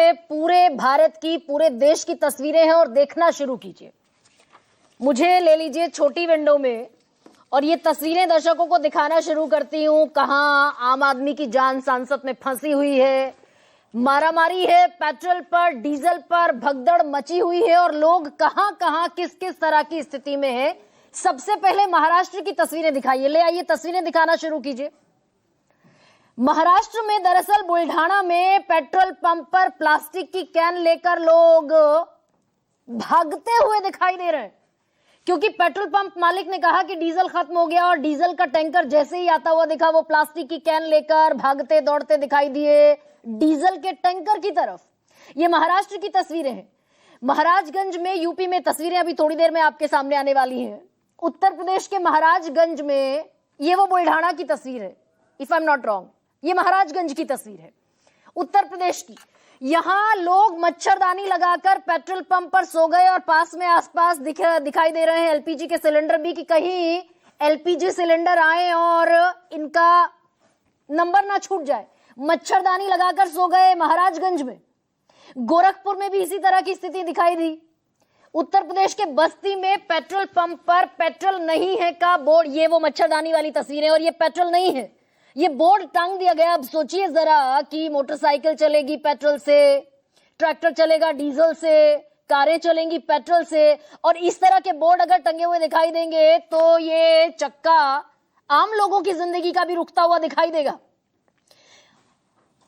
ये पूरे भारत की, पूरे देश की तस्वीरें हैं और देखना शुरू कीजिए। मुझे ले लीजिए छोटी विंडो में और ये तस्वीरें दर्शकों को दिखाना शुरू करती हूं। कहां आम आदमी की जान सांसद में फंसी हुई है, मारामारी है, पेट्रोल पर, डीजल पर भगदड़ मची हुई है और लोग कहां कहां किस किस तरह की स्थिति में है। सबसे पहले महाराष्ट्र की तस्वीरें दिखाइए, ले आइए तस्वीरें दिखाना शुरू कीजिए। महाराष्ट्र में दरअसल बुल्ढाना में पेट्रोल पंप पर प्लास्टिक की कैन लेकर लोग भागते हुए दिखाई दे रहे हैं, क्योंकि पेट्रोल पंप मालिक ने कहा कि डीजल खत्म हो गया और डीजल का टैंकर जैसे ही आता हुआ दिखा वो प्लास्टिक की कैन लेकर भागते दौड़ते दिखाई दिए डीजल के टैंकर की तरफ। ये महाराष्ट्र की तस्वीरें हैं। महाराजगंज में, यूपी में तस्वीरें अभी थोड़ी देर में आपके सामने आने वाली हैं। उत्तर प्रदेश के महाराजगंज में ये वो बुल्ढाना की तस्वीर है, if I am not wrong, ये महाराजगंज की तस्वीर है उत्तर प्रदेश की। यहां लोग मच्छरदानी लगाकर पेट्रोल पंप पर सो गए और पास में आसपास दिखाई दे रहे हैं एलपीजी के सिलेंडर भी, कि कहीं एलपीजी सिलेंडर आए और इनका नंबर ना छूट जाए। मच्छरदानी लगाकर सो गए महाराजगंज में। गोरखपुर में भी इसी तरह की स्थिति दिखाई दी। उत्तर प्रदेश के बस्ती में पेट्रोल पंप पर पेट्रोल नहीं है का बोर्ड, ये वो मच्छरदानी वाली तस्वीरें, और ये पेट्रोल नहीं है, ये बोर्ड टांग दिया गया। अब सोचिए जरा कि मोटरसाइकिल चलेगी पेट्रोल से, ट्रैक्टर चलेगा डीजल से, कारें चलेंगी पेट्रोल से, और इस तरह के बोर्ड अगर टंगे हुए दिखाई देंगे तो ये चक्का आम लोगों की जिंदगी का भी रुकता हुआ दिखाई देगा।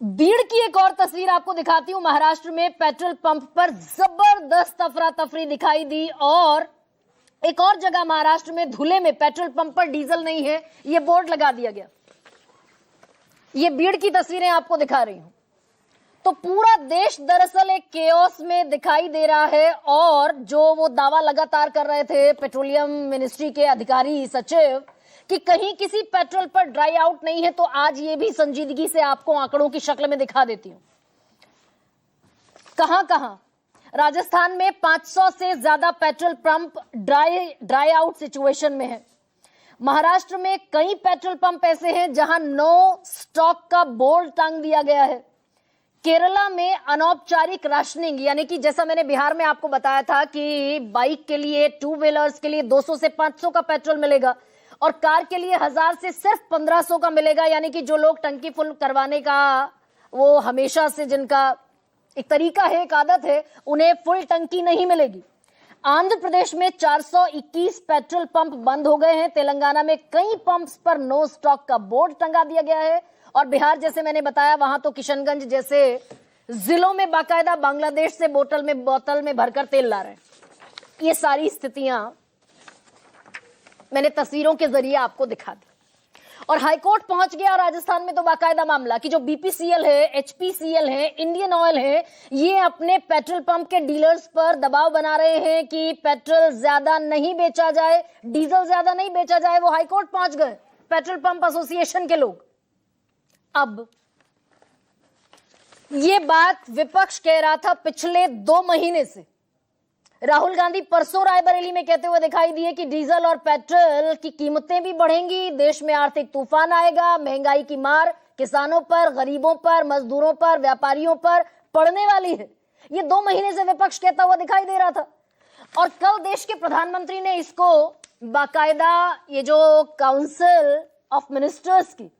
भीड़ की एक और तस्वीर आपको दिखाती हूं। महाराष्ट्र में पेट्रोल पंप पर जबरदस्त अफरा तफरी दिखाई दी, और एक और जगह महाराष्ट्र में धुले में पेट्रोल पंप पर डीजल नहीं है, यह बोर्ड लगा दिया गया। ये भीड़ की तस्वीरें आपको दिखा रही हूं। तो पूरा देश दरअसल एक केओस में दिखाई दे रहा है, और जो वो दावा लगातार कर रहे थे पेट्रोलियम मिनिस्ट्री के अधिकारी सचिव कि कहीं किसी पेट्रोल पर ड्राई आउट नहीं है, तो आज ये भी संजीदगी से आपको आंकड़ों की शक्ल में दिखा देती हूं। कहां कहां राजस्थान में 500 से ज्यादा petrol pump dry out situation में है। महाराष्ट्र में कई पेट्रोल पंप ऐसे हैं जहां नो स्टॉक का बोर्ड टांग दिया गया है। केरला में अनौपचारिक राशनिंग, यानी कि जैसा मैंने बिहार में आपको बताया था कि बाइक के लिए, टू व्हीलर्स के लिए 200 से 500 का पेट्रोल मिलेगा और कार के लिए 1000 से सिर्फ 1500 का मिलेगा। यानी कि जो लोग टंकी फुल करवाने का वो हमेशा से, जिनका एक तरीका है, एक आदत है, उन्हें फुल टंकी नहीं मिलेगी। आंध्र प्रदेश में 421 पेट्रोल पंप बंद हो गए हैं। तेलंगाना में कई पंप्स पर नो स्टॉक का बोर्ड टंगा दिया गया है, और बिहार जैसे मैंने बताया वहां तो किशनगंज जैसे जिलों में बाकायदा बांग्लादेश से बोतल में भरकर तेल ला रहे हैं। ये सारी स्थितियां मैंने तस्वीरों के जरिए आपको दिखा दी। और हाईकोर्ट पहुंच गया राजस्थान में तो बाकायदा मामला कि जो बीपीसीएल है, एचपीसीएल है, इंडियन ऑयल है, ये अपने पेट्रोल पंप के डीलर्स पर दबाव बना रहे हैं कि पेट्रोल ज्यादा नहीं बेचा जाए, डीजल ज्यादा नहीं बेचा जाए। वो हाईकोर्ट पहुंच गए पेट्रोल पंप एसोसिएशन के लोग। अब ये बात विपक्ष कह रहा था पिछले 2 महीने से। राहुल गांधी परसों रायबरेली में कहते हुए दिखाई दिए कि डीजल और पेट्रोल की कीमतें भी बढ़ेंगी, देश में आर्थिक तूफान आएगा, महंगाई की मार किसानों पर, गरीबों पर, मजदूरों पर, व्यापारियों पर पड़ने वाली है। ये 2 महीने से विपक्ष कहता हुआ दिखाई दे रहा था। और कल देश के प्रधानमंत्री ने इसको बाकायदा, ये जो काउंसिल ऑफ मिनिस्टर्स की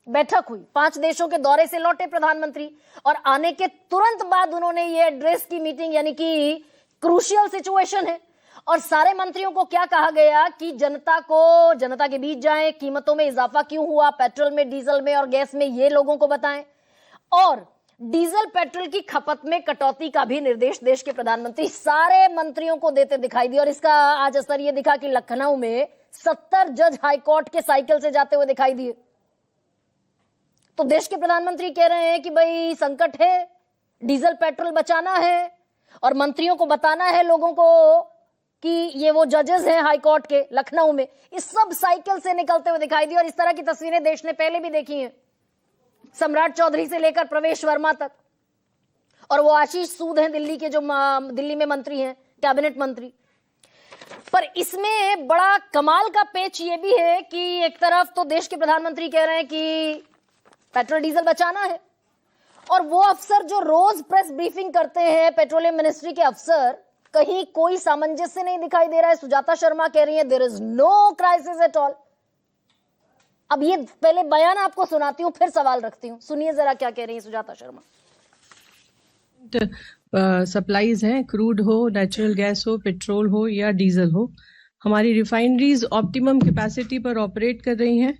बैठक हुई, 5 देशों के दौरे से लौटे प्रधानमंत्री, और आने के तुरंत बाद उन्होंने ये एड्रेस की मीटिंग, यानी कि क्रूशियल सिचुएशन है, और सारे मंत्रियों को क्या कहा गया कि जनता के बीच जाएं, कीमतों में इजाफा क्यों हुआ, पेट्रोल में, डीजल में और गैस में, ये लोगों को बताएं, और डीजल पेट्रोल की खपत में कटौती का भी निर्देश देश के प्रधानमंत्री सारे मंत्रियों को देते दिखाई दिए। और इसका आज असर यह दिखा कि लखनऊ में 70 जज हाईकोर्ट के साइकिल से जाते हुए दिखाई दिए। तो देश के प्रधानमंत्री कह रहे हैं कि भाई संकट है, डीजल पेट्रोल बचाना है, और मंत्रियों को बताना है लोगों को कि ये वो जजेस हैं हाईकोर्ट के लखनऊ में। इस सब साइकिल से निकलते हुए दिखाई दी, और इस तरह की तस्वीरें देश ने पहले भी देखी हैं, सम्राट चौधरी से लेकर प्रवेश वर्मा तक, और वो आशीष सूद हैं दिल्ली के, जो दिल्ली में मंत्री हैं, कैबिनेट मंत्री। पर इसमें बड़ा कमाल का पेच ये भी है कि एक तरफ तो देश के प्रधानमंत्री कह रहे हैं कि पेट्रोल डीजल बचाना है, और वो अफसर जो रोज प्रेस ब्रीफिंग करते हैं, पेट्रोलियम मिनिस्ट्री के अफसर, कहीं कोई सामंजस्य नहीं दिखाई दे रहा है। सुजाता शर्मा कह रही है there is no crisis at all. अब ये पहले बयान आपको सुनाती हूं, फिर सवाल रखती हूं, सुनिए जरा क्या कह रही है सुजाता शर्मा। सप्लाईज हैं, क्रूड हो, नेचुरल गैस हो, पेट्रोल हो या डीजल हो, हमारी रिफाइनरीज ऑप्टिमम कैपेसिटी पर ऑपरेट कर रही हैं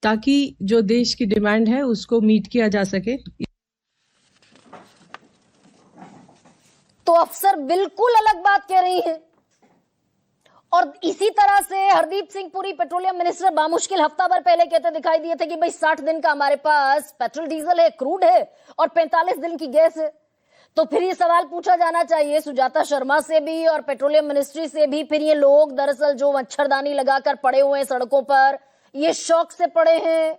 ताकि जो देश की डिमांड है उसको मीट किया जा सके। तो अफसर बिल्कुल अलग बात कह रही हैं। और इसी तरह से हरदीप सिंह पुरी, पेट्रोलियम मिनिस्टर, बामुश्किल हफ्ता भर पहले कहते दिखाई दिए थे कि भाई 60 दिन का हमारे पास पेट्रोल डीजल है, क्रूड है और 45 दिन की गैस है। तो फिर ये सवाल पूछा जाना चाहिए सुजाता शर्मा से भी और पेट्रोलियम मिनिस्ट्री से भी, फिर ये लोग दरअसल जो मच्छरदानी लगाकर पड़े हुए हैं सड़कों पर, ये शौक से पड़े हैं,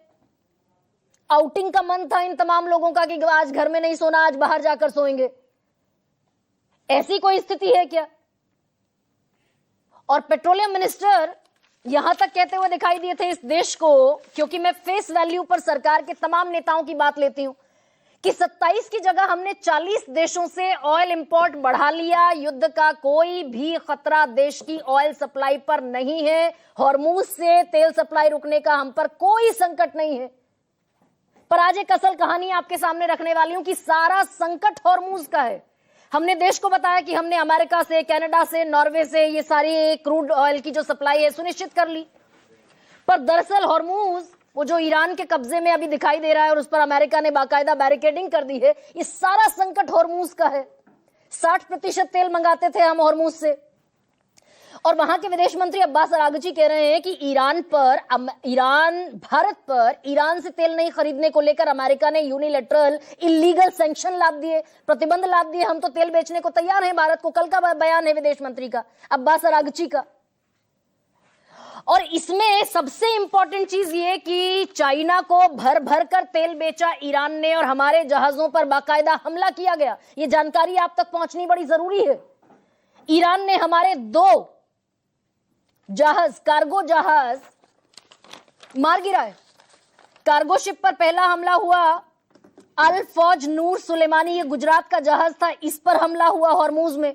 आउटिंग का मन था इन तमाम लोगों का कि आज घर में नहीं सोना, आज बाहर जाकर सोएंगे, ऐसी कोई स्थिति है क्या? और पेट्रोलियम मिनिस्टर यहां तक कहते हुए दिखाई दिए थे इस देश को, क्योंकि मैं फेस वैल्यू पर सरकार के तमाम नेताओं की बात लेती हूं, कि 27 की जगह हमने 40 देशों से ऑयल इंपोर्ट बढ़ा लिया। युद्ध का कोई भी खतरा देश की ऑयल सप्लाई पर नहीं है। हॉर्मूज से तेल सप्लाई रुकने का हम पर कोई संकट नहीं है। पर आज एक असल कहानी आपके सामने रखने वाली हूं कि सारा संकट हॉर्मूज का है। हमने देश को बताया कि हमने अमेरिका से, कनाडा से, नॉर्वे से ये सारी क्रूड ऑयल की जो सप्लाई है सुनिश्चित कर ली, पर दरअसल हॉर्मूज वो जो ईरान के कब्जे में अभी दिखाई दे रहा है और उस पर अमेरिका ने बाकायदा बैरिकेडिंग कर दी है, ये सारा संकट हॉर्मूज का है। 60% तेल मंगाते थे हम हॉर्मूज से, और वहां के विदेश मंत्री अब्बास अरागची कह रहे हैं कि भारत पर ईरान से तेल नहीं खरीदने को लेकर अमेरिका ने यूनिलैटरल इलीगल सैंक्शन लाद दिए, प्रतिबंध लाद दिए, हम तो तेल बेचने को तैयार हैं भारत को। कल का बयान है विदेश मंत्री का, अब्बास अरागची का। और इसमें सबसे इंपॉर्टेंट चीज ये कि चाइना को भर भर कर तेल बेचा ईरान ने और हमारे जहाजों पर बाकायदा हमला किया गया। ये जानकारी आप तक पहुंचनी बड़ी जरूरी है। ईरान ने हमारे 2 जहाज, कार्गो जहाज मार गिराए। कार्गो शिप पर पहला हमला हुआ अल फौज नूर सुलेमानी, ये गुजरात का जहाज था, इस पर हमला हुआ हॉर्मूज में।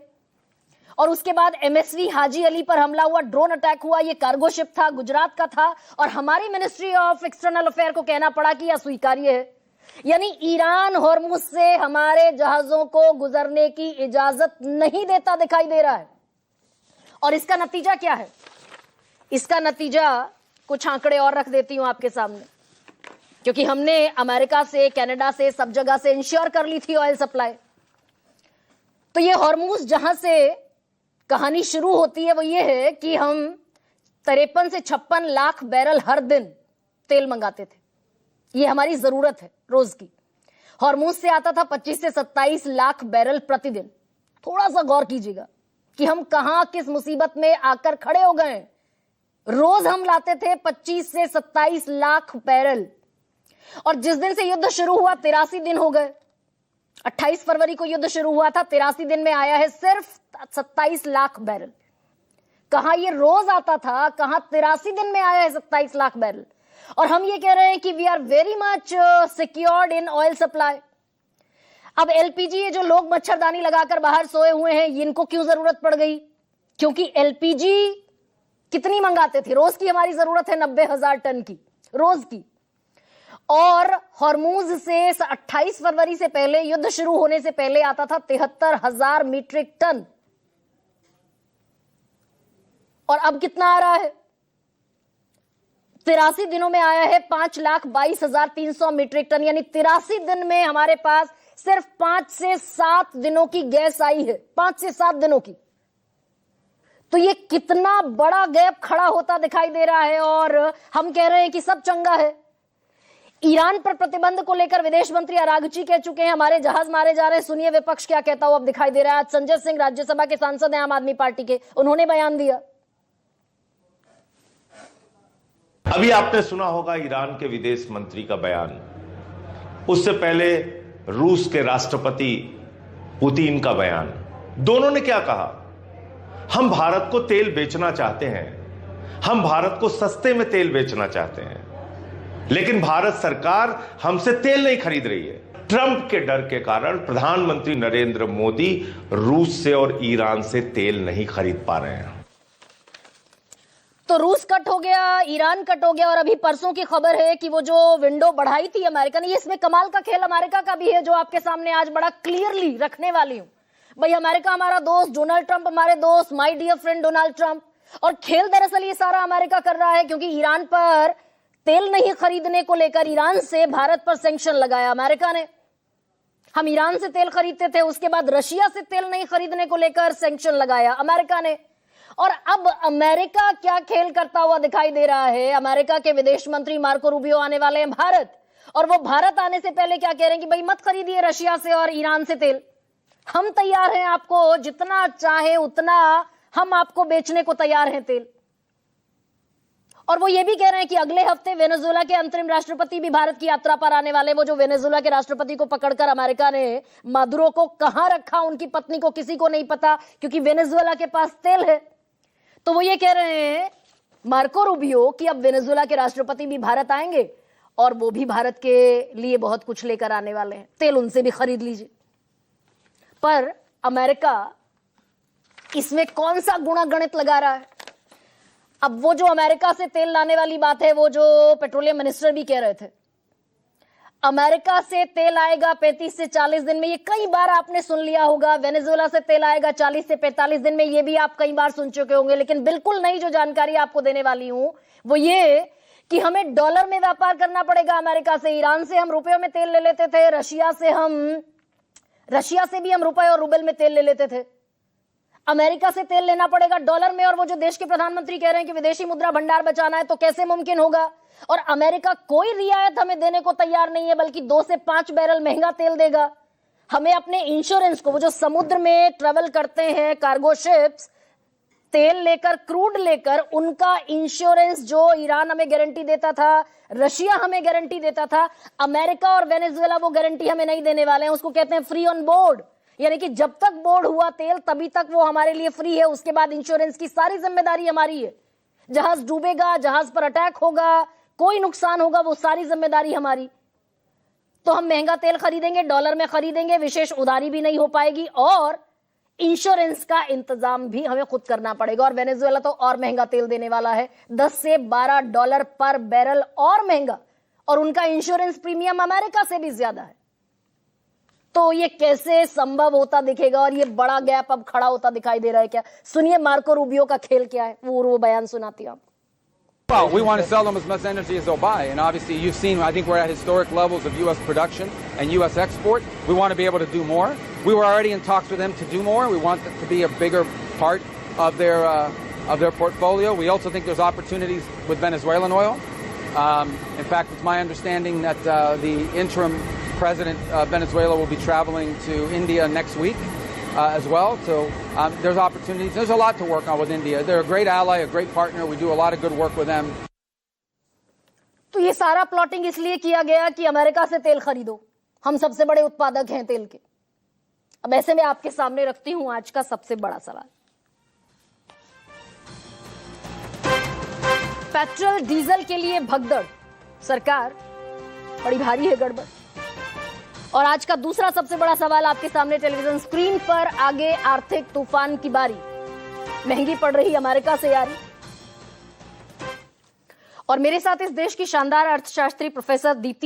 और उसके बाद एमएसवी हाजी अली पर हमला हुआ, ड्रोन अटैक हुआ, ये कार्गो शिप था, गुजरात का था, और हमारी मिनिस्ट्री ऑफ एक्सटर्नल अफेयर को कहना पड़ा कि यह अस्वीकार्य है। यानी ईरान हॉर्मूज से हमारे जहाजों को गुजरने की इजाजत नहीं देता दिखाई दे रहा है। और इसका नतीजा क्या है? इसका नतीजा कुछ आंकड़े और रख देती हूं आपके सामने, क्योंकि हमने अमेरिका से, कनाडा से, सब जगह से इंश्योर कर ली थी ऑयल सप्लाई। तो ये हॉर्मूज जहां से कहानी शुरू होती है वो ये है कि हम 53 से 56 लाख बैरल हर दिन तेल मंगाते थे। ये हमारी जरूरत है रोज की। हॉर्मूज से आता था 25 से 27 लाख बैरल प्रतिदिन। थोड़ा सा गौर कीजिएगा कि हम कहां, किस मुसीबत में आकर खड़े हो गए। रोज हम लाते थे 25 से 27 लाख बैरल, और जिस दिन से युद्ध शुरू हुआ 83 दिन हो गए। 28 फरवरी को युद्ध शुरू हुआ था, 83 दिन में आया है सिर्फ 27 लाख बैरल। कहां ये रोज आता था, कहां 83 दिन में आया है 27 लाख बैरल। और हम ये कह रहे हैं कि we are very much secured in oil supply. अब एलपीजी, ये जो लोग मच्छरदानी लगाकर बाहर सोए हुए हैं, इनको क्यों जरूरत पड़ गई? क्योंकि एलपीजी कितनी मंगाते थे? रोज की हमारी जरूरत है 90,000 टन की रोज की, और हॉर्मूज से 28 फरवरी से पहले, युद्ध शुरू होने से पहले आता था 73,000 मीट्रिक टन। और अब कितना आ रहा है? 83 दिनों में आया है 5,22,300 मीट्रिक टन। यानी 83 दिन में हमारे पास सिर्फ 5 से 7 दिनों की गैस आई है, 5 से 7 दिनों की। तो ये कितना बड़ा गैप खड़ा होता दिखाई दे रहा है, और हम कह रहे हैं कि सब चंगा है। ईरान पर प्रतिबंध को लेकर विदेश मंत्री अरागची कह चुके हैं हमारे जहाज मारे जा रहे हैं। सुनिए विपक्ष क्या कहता हुआ अब दिखाई दे रहा है। आज संजय सिंह राज्यसभा के सांसद हैं आम आदमी पार्टी के, उन्होंने बयान दिया। अभी आपने सुना होगा ईरान के विदेश मंत्री का बयान, उससे पहले रूस के राष्ट्रपति पुतिन का बयान। दोनों ने क्या कहा? हम भारत को तेल बेचना चाहते हैं, हम भारत को सस्ते में तेल बेचना चाहते हैं, लेकिन भारत सरकार हमसे तेल नहीं खरीद रही है। ट्रंप के डर के कारण प्रधानमंत्री नरेंद्र मोदी रूस से और ईरान से तेल नहीं खरीद पा रहे हैं। तो रूस कट हो गया, ईरान कट हो गया, और अभी परसों की खबर है कि वो जो विंडो बढ़ाई थी अमेरिका ने, इसमें कमाल का खेल अमेरिका का भी है जो आपके सामने आज बड़ा क्लियरली रखने वाली हूं। भाई अमेरिका हमारा दोस्त, डोनाल्ड ट्रंप हमारे दोस्त, my dear friend Donald Trump. और खेल दरअसल ये सारा अमेरिका कर रहा है क्योंकि ईरान पर तेल नहीं खरीदने को लेकर ईरान से भारत पर सैंक्शन लगाया अमेरिका ने। हम ईरान से तेल खरीदते थे, उसके बाद रशिया से तेल नहीं खरीदने को लेकर सैंक्शन लगाया अमेरिका ने। और अब अमेरिका क्या खेल करता हुआ दिखाई दे रहा है। अमेरिका के विदेश मंत्री मार्को रूबियो आने वाले हैं भारत, और वो भारत आने से पहले क्या कह रहे हैं कि भाई मत खरीदिए रशिया से और ईरान से तेल, हम तैयार हैं, आपको जितना चाहे उतना हम आपको बेचने को तैयार हैं तेल। और वो ये भी कह रहे हैं कि अगले हफ्ते वेनेजुएला के अंतरिम राष्ट्रपति भी भारत की यात्रा पर आने वाले। वो जो वेनेजुएला के राष्ट्रपति को पकड़कर अमेरिका ने मादुरो को कहां रखा, उनकी पत्नी को किसी को नहीं पता, क्योंकि वेनेजुएला के पास तेल है। तो वो ये कह रहे हैं मार्को रूबियो कि अब वेनेजुएला के राष्ट्रपति भी भारत आएंगे और वो भी भारत के लिए बहुत कुछ लेकर आने वाले हैं, तेल उनसे भी खरीद लीजिए। पर अमेरिका इसमें कौन सा गुणा गणित लगा रहा है? अब वो जो अमेरिका से तेल लाने वाली बात है, वो जो पेट्रोलियम मिनिस्टर भी कह रहे थे, अमेरिका से तेल आएगा 35 से 40 दिन में। ये कई बार आपने सुन लिया होगा। वेनेजुएला से तेल आएगा 40 से 45 दिन में, ये भी आप कई बार सुन चुके होंगे। लेकिन बिल्कुल नई जो जानकारी आपको देने वाली हूं वो ये कि हमें डॉलर में व्यापार करना पड़ेगा अमेरिका से। ईरान से हम रुपयों में तेल ले लेते थे, रशिया से भी हम रुपए और रूबल में तेल ले लेते थे। अमेरिका से तेल लेना पड़ेगा डॉलर में। और वो जो देश के प्रधानमंत्री कह रहे हैं कि विदेशी मुद्रा भंडार बचाना है, तो कैसे मुमकिन होगा? और अमेरिका कोई रियायत हमें देने को तैयार नहीं है, बल्कि 2 से 5 बैरल महंगा तेल देगा। हमें अपने इंश्योरेंस को, वो जो समुद्र में ट्रेवल करते हैं कार्गो शिप्स तेल लेकर, क्रूड लेकर, उनका इंश्योरेंस जो ईरान हमें गारंटी देता था, रशिया हमें गारंटी देता था, अमेरिका और वेनेजुएला वो गारंटी हमें नहीं देने वाले हैं। उसको कहते हैं फ्री ऑन बोर्ड, यानी कि जब तक बोर्ड हुआ तेल तभी तक वो हमारे लिए फ्री है, उसके बाद इंश्योरेंस की सारी जिम्मेदारी हमारी है। जहाज डूबेगा, जहाज पर अटैक होगा, कोई नुकसान होगा, वो सारी जिम्मेदारी हमारी। तो हम महंगा तेल खरीदेंगे, डॉलर में खरीदेंगे, विशेष उधारी भी नहीं हो पाएगी, और इंश्योरेंस का इंतजाम भी हमें खुद करना पड़ेगा। और वेनेजुएला तो और महंगा तेल देने वाला है, 10 से 12 डॉलर पर बैरल और महंगा, और उनका इंश्योरेंस प्रीमियम अमेरिका से भी ज्यादा है। तो ये कैसे संभव होता दिखेगा, और ये बड़ा गैप अब खड़ा होता दिखाई दे रहा है क्या? सुनिए मार्को रूबियो का खेल क्या है, वो बयान सुनाती हूं। Well, we want to sell them as much energy as they'll buy, and obviously you've seen, I think we're at historic levels of U.S. production and U.S. export. We want to be able to do more. We were already in talks with them to do more. We want them to be a bigger part of their portfolio. We also think there's opportunities with Venezuelan oil. In fact, it's my understanding that the interim president of Venezuela will be traveling to India next week. As well, so there's opportunities. There's a lot to work on with India. They're a great ally, a great partner. We do a lot of good work with them. तो ये सारा plotting इसलिए किया गया कि America से तेल खरीदो, हम सबसे बड़े उत्पादक हैं तेल के। अब ऐसे में आपके सामने रखती हूं आज का सबसे बड़ा सवाल। पेट्रोल डीजल के लिए भगदड़, सरकार बड़ी भारी है गड़बड़। और आज का दूसरा सबसे बड़ा सवाल आपके सामने टेलीविजन स्क्रीन पर, आगे आर्थिक तूफान की बारी, महंगी पड़ रही अमेरिका से यारी। और मेरे साथ इस देश की शानदार अर्थशास्त्री प्रोफेसर दीप्ति